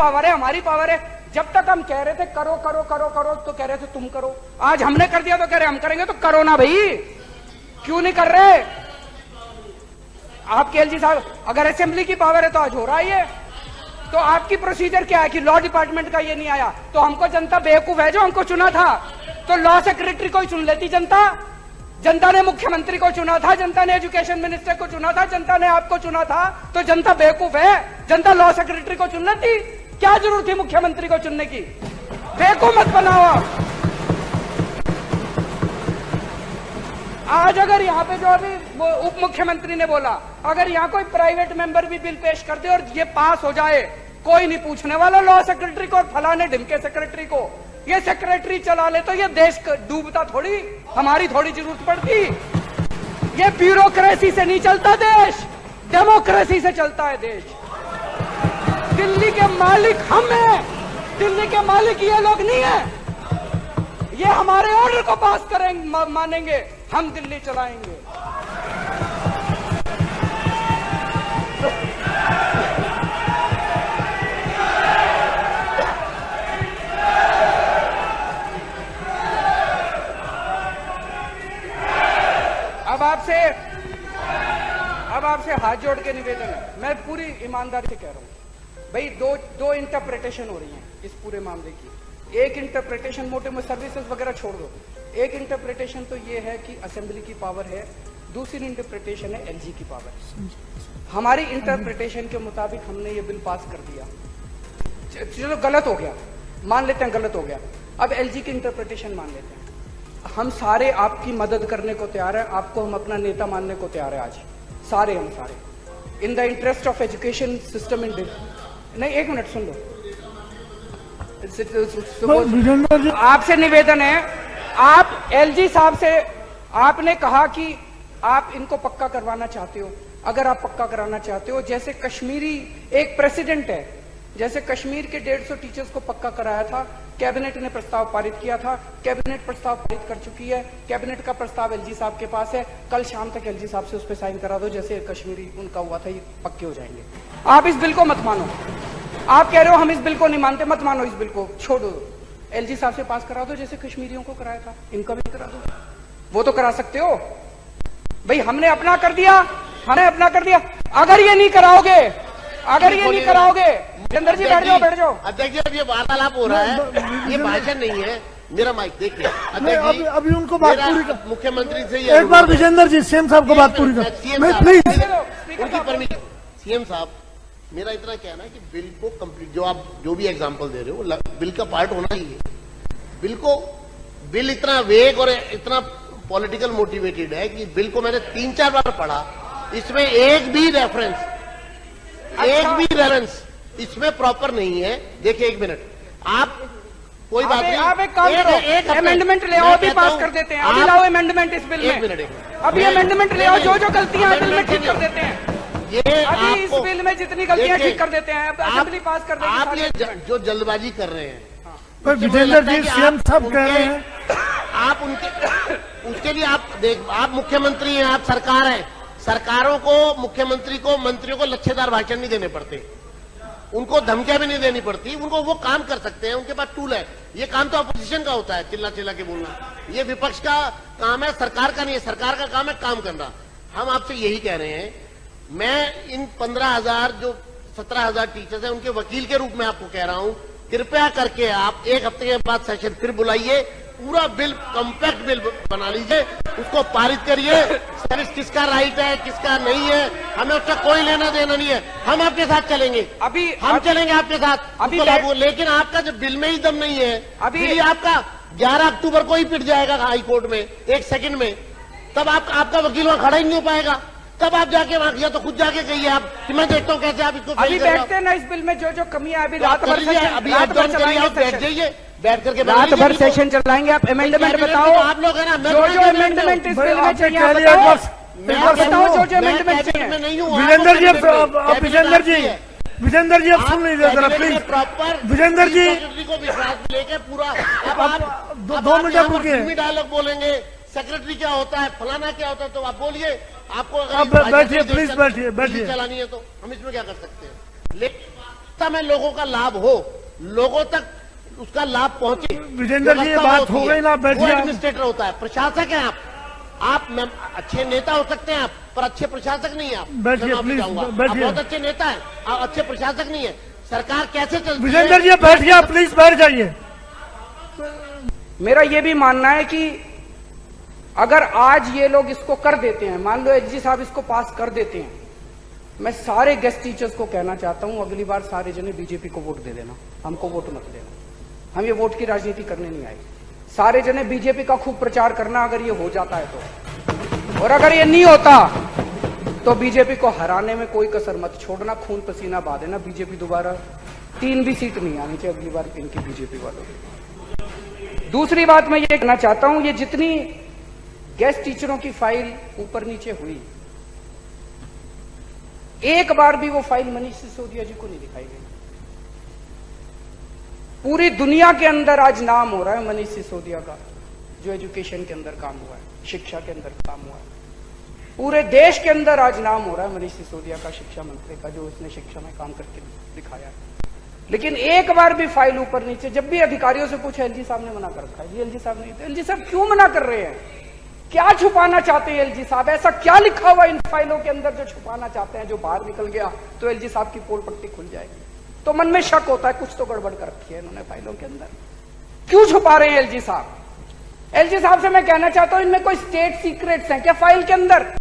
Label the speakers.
Speaker 1: Power है, हमारी power है। जब तक हम कह रहे थे करो करो करो करो तो कह रहे थे तुम करो, आज हमने कर दिया तो कह रहे हम करेंगे, तो करो ना भाई, क्यों नहीं कर रहे? आपके एलजी साहब, अगर असेंबली की पावर है तो आज हो रहा है ये, तो आपकी प्रोसीजर क्या है कि लॉ डिपार्टमेंट का ये नहीं आया तो हमको जनता बेवकूफ है जो हमको चुना था, तो लॉ सेक्रेटरी को ही चुन लेती जनता। जनता ने मुख्यमंत्री को चुना था, जनता ने एजुकेशन मिनिस्टर को चुना था, जनता ने आपको चुना था, तो जनता बेवकूफ है? जनता लॉ सेक्रेटरी को चुन लेती, क्या जरूरत थी मुख्यमंत्री को चुनने की? बेवकूफ मत बनाओ आप। आज अगर यहाँ पे जो अभी उप मुख्यमंत्री ने बोला, अगर यहाँ कोई प्राइवेट मेंबर भी बिल पेश कर दे और ये पास हो जाए, कोई नहीं पूछने वाला लॉ सेक्रेटरी को और फलाने ढिमके सेक्रेटरी को। ये सेक्रेटरी चला ले तो ये देश डूबता थोड़ी, हमारी थोड़ी जरूरत पड़ती। ये ब्यूरोक्रेसी से नहीं चलता देश, डेमोक्रेसी से चलता है देश। दिल्ली के मालिक हम हैं, दिल्ली के मालिक ये लोग नहीं है। ये हमारे ऑर्डर को पास करेंगे, मानेंगे, हम दिल्ली चलाएंगे। अब आपसे हाथ जोड़ के निवेदन है, मैं पूरी ईमानदारी से कह रहा हूं भाई, दो इंटरप्रिटेशन हो रही हैं इस पूरे मामले की। एक इंटरप्रिटेशन मोटे में सर्विसेज वगैरह छोड़ दो, एक इंटरप्रिटेशन तो ये है कि असेंबली की पावर है, दूसरी इंटरप्रिटेशन है एलजी की पावर। हमारी इंटरप्रिटेशन के मुताबिक हमने ये बिल पास कर दिया, चलो गलत हो गया, मान लेते हैं गलत हो गया, अब एलजी की इंटरप्रिटेशन मान लेते हैं। हम सारे आपकी मदद करने को तैयार है, आपको हम अपना नेता मानने को तैयार है आज, सारे हम सारे, in the interest of education system in नहीं, एक मिनट सुन लो, आपसे निवेदन है, आप एलजी साहब से, आपने कहा कि आप इनको पक्का करवाना चाहते हो। अगर आप पक्का कराना चाहते हो, जैसे कश्मीरी एक प्रेसिडेंट है, जैसे कश्मीर के 150 टीचर्स को पक्का कराया था, कैबिनेट ने प्रस्ताव पारित किया था, कैबिनेट प्रस्ताव पारित कर चुकी है, कैबिनेट का प्रस्ताव एलजी साहब के पास है, कल शाम तक एलजी साहब से उस पर साइन करा दो, जैसे कश्मीरी उनका हुआ था, ये पक्के हो जाएंगे। आप इस बिल को मत मानो, आप कह रहे हो हम इस बिल को नहीं मानते, मत मानो इस बिल को, छोड़ो, एलजी साहब से पास करा दो जैसे कश्मीरियों को कराया था, इनका भी करा दो, वो तो करा सकते हो भाई। हमने अपना कर दिया, हमने अपना कर दिया, अगर ये नहीं कराओगे, अगर ये नहीं कराओगे, जितेंद्र जी बैठ जाओ, बैठ जाओ।
Speaker 2: अध्यक्ष जी, अब ये वार्तालाप हो रहा है, ये भाषण नहीं है। मेरा माइक देखिए अध्यक्ष जी,
Speaker 3: अभी उनको बात पूरी कर,
Speaker 2: मुख्यमंत्री से
Speaker 3: एक बार विजेंद्र जी सीएम साहब को बात पूरी कर, प्लीज
Speaker 2: उनकी परमिशन। सीएम साहब, मेरा इतना कहना है कि बिल को कंप्लीट, जो आप जो भी एग्जांपल दे रहे हो, बिल का पार्ट होना ही है। बिल इतना वेग और इतना पॉलिटिकल मोटिवेटेड है कि बिल को मैंने 3-4 बार पढ़ा, इसमें एक भी रेफरेंस इसमें प्रॉपर नहीं है। देखिए, एक मिनट, आप कोई बात नहीं,
Speaker 1: आप एक काम करो, अमेंडमेंट ले आओ, अभी पास कर देते हैं, अभी लाओ अमेंडमेंट इस बिल में,
Speaker 2: एक मिनट,
Speaker 1: अभी अमेंडमेंट ले आओ, जो जो गलतियां बिल में ठीक कर देते हैं,
Speaker 2: ये
Speaker 1: अभी इस बिल में जितनी गलतियां ठीक कर देते हैं, असेंबली पास कर देंगे।
Speaker 2: आप ये जो जल्दबाजी कर रहे हैं,
Speaker 3: विजेंद्र जी सीएम साहब कह रहे हैं,
Speaker 2: आप उसके लिए आप मुख्यमंत्री हैं, आप सरकार है, सरकारों को, मुख्यमंत्री को, मंत्रियों को लच्छेदार भाषण नहीं देने पड़ते, उनको धमकियां भी नहीं देनी पड़ती, उनको वो काम कर सकते हैं, उनके पास टूल है। ये काम तो अपोजिशन का होता है, चिल्ला चिल्ला के बोलना, ये विपक्ष का काम है, सरकार का नहीं है। सरकार का काम है काम करना। हम आपसे यही कह रहे हैं, मैं इन 15,000 जो 17,000 टीचर्स हैं, उनके वकील के रूप में आपको कह रहा हूं, कृपया करके आप 1 हफ्ते के बाद सेशन फिर बुलाइए, पूरा बिल, कॉम्पैक्ट बिल बना लीजिए, उसको पारित करिए। सर्विस किसका राइट है, किसका नहीं है, हमें उसका कोई लेना देना नहीं है। हम आपके साथ चलेंगे, हम चलेंगे आपके साथ अभी, लेकिन आपका जो बिल में ही दम नहीं है, अभी आपका 11 अक्टूबर को ही पिट जाएगा हाई कोर्ट में 1 सेकंड में, तब आपका वकील वहां खड़ा ही नहीं हो पाएगा। तब आप जाके वहां किया तो खुद जाके कहिए आप कि मैं देखता हूँ कैसे आप इसको
Speaker 1: अभी बैठते हैं ना इस बिल में जो जो कमियां अभी रात भर
Speaker 2: अभी आप बैठ जाइए, बैठ करके
Speaker 1: रात भर सेशन चलाएंगे। आप अमेंडमेंट बताओ,
Speaker 2: आप लोग है ना,
Speaker 1: जो जो अमेंडमेंट इस बिल में चाहिए आप बताओ, जो जो अमेंडमेंट चाहिए।
Speaker 3: विजेंद्र जी, विजेंद्र जी अब सुन लीजिए जरा प्लीज,
Speaker 2: प्रॉपर
Speaker 3: विजेंद्र जी
Speaker 2: को विश्वास लेके पूरा, अब आप
Speaker 3: 2 मिनट रुकिए,
Speaker 2: डायलॉग बोलेंगे, सेक्रेटरी क्या होता है, फलाना क्या होता है, तो आप बोलिए। आपको
Speaker 3: बैठिए प्लीज, बैठिए
Speaker 2: चलानी है तो हम इसमें क्या कर सकते हैं। वास्तव में लोगों का लाभ हो, लोगों तक उसका लाभ पहुंचे।
Speaker 3: विजेंद्र जी, ये
Speaker 2: व्यवस्था
Speaker 3: बात
Speaker 2: होती
Speaker 3: हो
Speaker 2: है,
Speaker 3: गई ना, बैठिए
Speaker 2: वो
Speaker 3: आप।
Speaker 2: एडमिनिस्ट्रेटर होता है, प्रशासक है आप अच्छे नेता हो सकते हैं आप, पर अच्छे प्रशासक नहीं है आप।
Speaker 3: बैठिए,
Speaker 2: मैं माफी
Speaker 3: प्लीज,
Speaker 2: चाहूंगा। आप
Speaker 3: बैठिए।
Speaker 2: बहुत अच्छे नेता है, आप अच्छे प्रशासक नहीं है। सरकार कैसे चलती है?
Speaker 3: विजेंद्र जी बैठिए, आप प्लीज बैठ जाइए।
Speaker 1: मेरा ये भी मानना है कि अगर आज ये लोग इसको कर देते हैं, मान लो एलजी साहब इसको पास कर देते हैं, मैं सारे गेस्ट टीचर्स को कहना चाहता हूं, अगली बार सारे जने बीजेपी को वोट दे देना, हमको वोट मत देना। हम ये वोट की राजनीति करने नहीं आए। सारे जने बीजेपी का खूब प्रचार करना अगर ये हो जाता है तो, और अगर ये नहीं होता तो बीजेपी को हराने में कोई कसर मत छोड़ना, खून पसीना बहा देना। बीजेपी दोबारा 3 भी सीट नहीं आनी चाहिए अगली बार इनकी, बीजेपी वालों की। दूसरी बात मैं ये कहना चाहता हूं, ये जितनी गेस्ट टीचरों की फाइल ऊपर नीचे हुई, एक बार भी वो फाइल मनीष सिसोदिया जी को नहीं दिखाई गई। पूरी दुनिया के अंदर आज नाम हो रहा है मनीष सिसोदिया का, जो एजुकेशन के अंदर काम हुआ है, शिक्षा के अंदर काम हुआ है। पूरे देश के अंदर आज नाम हो रहा है मनीष सिसोदिया का, शिक्षा मंत्री का, जो उसने शिक्षा में काम करके दिखाया है। लेकिन एक बार भी फाइल ऊपर नीचे, जब भी अधिकारियों से पूछा, एलजी साहब ने मना कर रखा है। एलजी साहब नहीं, तो एलजी साहब क्यों मना कर रहे हैं? क्या छुपाना चाहते हैं एलजी साहब? ऐसा क्या लिखा हुआ इन फाइलों के अंदर जो छुपाना चाहते हैं, जो बाहर निकल गया तो एलजी साहब की पोल पट्टी खुल जाएगी? तो मन में शक होता है, कुछ तो गड़बड़ कर रखी है इन्होंने फाइलों के अंदर। क्यों छुपा रहे हैं एलजी साहब? एलजी साहब से मैं कहना चाहता हूं, इनमें कोई स्टेट सीक्रेट्स हैं क्या फाइल के अंदर?